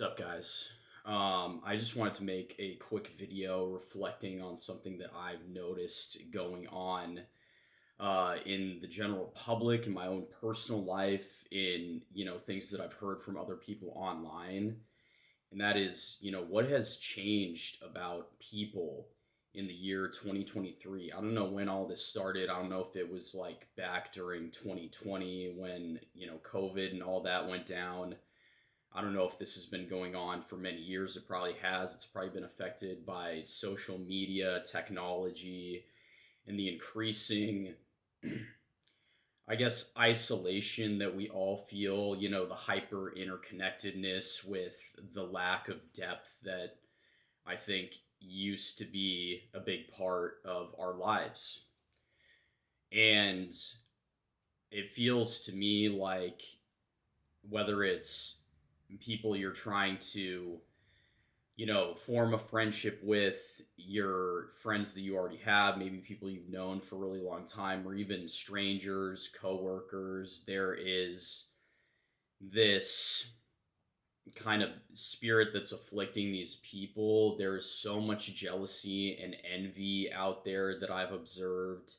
What's up, guys? I just wanted to make a quick video reflecting on something that I've noticed going on in the general public, in my own personal life, in things that I've heard from other people online, and that is what has changed about people in the year 2023. I don't know when all this started. I don't know if it was like back during 2020 when COVID and all that went down. I don't know if this has been going on for many years. It probably has. It's probably been affected by social media, technology, and the increasing, I guess, isolation that we all feel, the hyper interconnectedness with the lack of depth that I think used to be a big part of our lives. And it feels to me like whether it's people you're trying to form a friendship with, your friends that you already have, maybe people you've known for a really long time, or even strangers, coworkers, there is this kind of spirit that's afflicting these people. There's so much jealousy and envy out there that I've observed.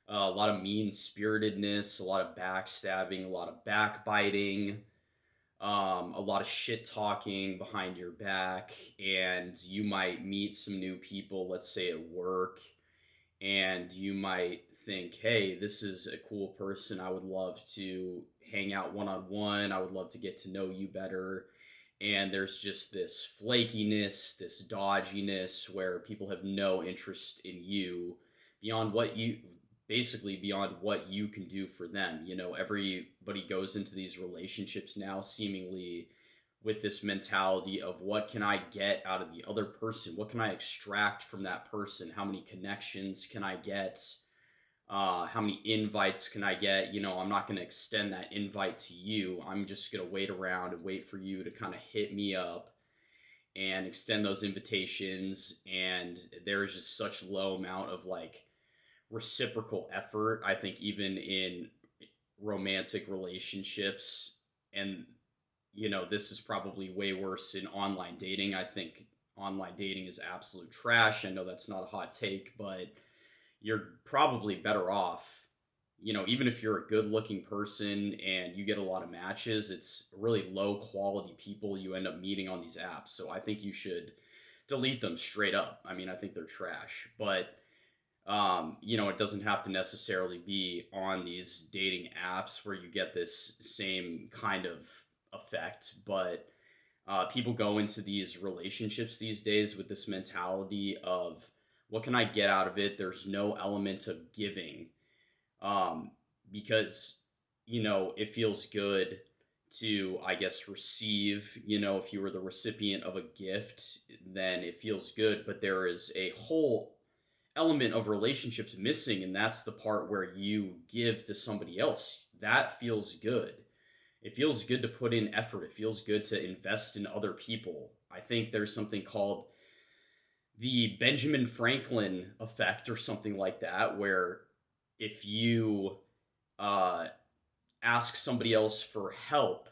A lot of mean spiritedness, a lot of backstabbing, a lot of backbiting, a lot of shit talking behind your back. And you might meet some new people, let's say at work, and you might think, hey, this is a cool person. I would love to hang out one on one. I would love to get to know you better. And there's just this flakiness, this dodginess where people have no interest in you beyond what you basically beyond what you can do for them. Everybody goes into these relationships now seemingly with this mentality of what can I get out of the other person? What can I extract from that person? How many connections can I get? How many invites can I get? I'm not going to extend that invite to you. I'm just going to wait around and wait for you to kind of hit me up and extend those invitations. And there's just such low amount of reciprocal effort, I think, even in romantic relationships. And this is probably way worse in online dating. I think online dating is absolute trash. I know that's not a hot take, but you're probably better off, even if you're a good looking person and you get a lot of matches, it's really low quality people you end up meeting on these apps. So I think you should delete them straight up. I mean, I think they're trash, but it doesn't have to necessarily be on these dating apps where you get this same kind of effect. But people go into these relationships these days with this mentality of, what can I get out of it? There's no element of giving, because, it feels good to, I guess, receive. If you were the recipient of a gift, then it feels good. But there is a whole element of relationships missing, and that's the part where you give to somebody else. That feels good. It feels good to put in effort. It feels good to invest in other people. I think there's something called the Benjamin Franklin effect or something like that, where if you ask somebody else for help,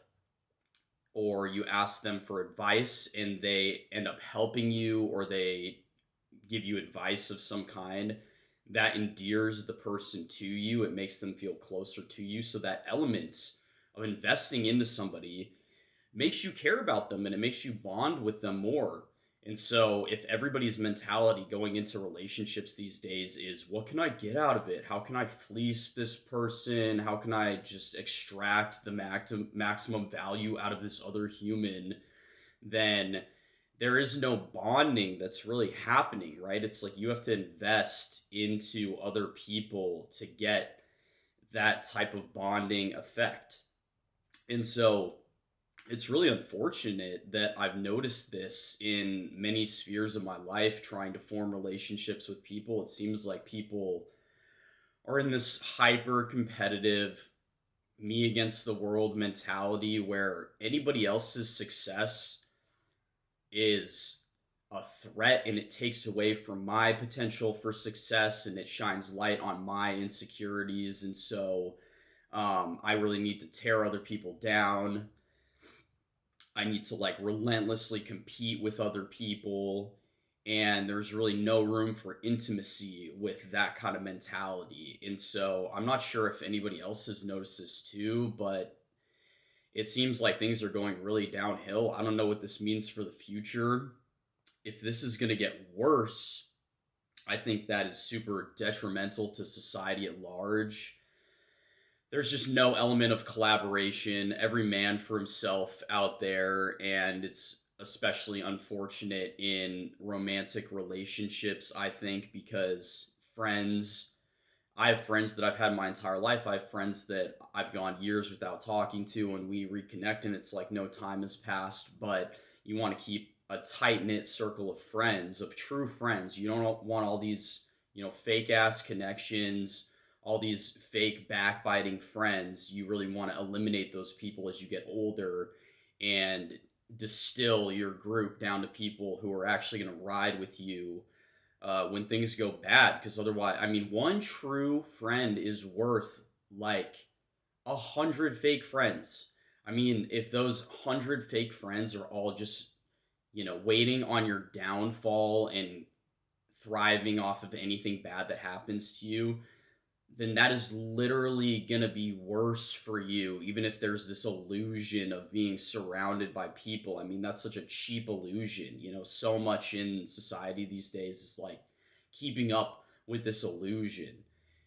or you ask them for advice and they end up helping you, or they give you advice of some kind, that endears the person to you. It makes them feel closer to you. So that element of investing into somebody makes you care about them, and it makes you bond with them more. And so if everybody's mentality going into relationships these days is, what can I get out of it? How can I fleece this person? How can I just extract the maximum value out of this other human? Then there is no bonding that's really happening, right? It's like you have to invest into other people to get that type of bonding effect. And so it's really unfortunate that I've noticed this in many spheres of my life, trying to form relationships with people. It seems like people are in this hyper competitive, me against the world mentality where anybody else's success is a threat, and it takes away from my potential for success, and it shines light on my insecurities. And so I really need to tear other people down. I need to like relentlessly compete with other people, and there's really no room for intimacy with that kind of mentality. And so I'm not sure if anybody else has noticed this too, but it seems like things are going really downhill. I don't know what this means for the future. If this is going to get worse, I think that is super detrimental to society at large. There's just no element of collaboration, every man for himself out there, and it's especially unfortunate in romantic relationships, I think, because friends I have friends that I've had my entire life. I have friends that I've gone years without talking to, and we reconnect, and it's like no time has passed. But you want to keep a tight knit circle of friends, of true friends. You don't want all these, fake ass connections, all these fake backbiting friends. You really want to eliminate those people as you get older and distill your group down to people who are actually going to ride with you when things go bad. Because otherwise, I mean, one true friend is worth like 100 fake friends. I mean, if those 100 fake friends are all just, waiting on your downfall and thriving off of anything bad that happens to you, then that is literally going to be worse for you, even if there's this illusion of being surrounded by people. I mean, that's such a cheap illusion. So much in society these days is like keeping up with this illusion.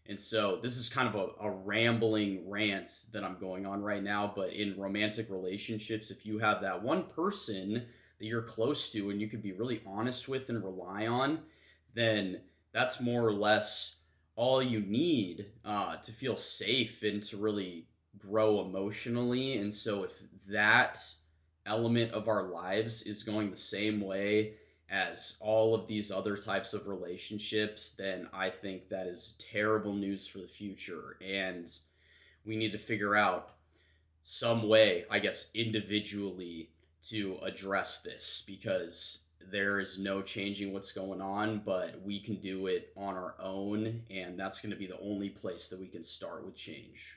And so this is kind of a rambling rant that I'm going on right now. But in romantic relationships, if you have that one person that you're close to and you can be really honest with and rely on, then that's more or less all you need to feel safe and to really grow emotionally. And so if that element of our lives is going the same way as all of these other types of relationships, then I think that is terrible news for the future. And we need to figure out some way, I guess, individually to address this, because there is no changing what's going on, but we can do it on our own, and that's going to be the only place that we can start with change.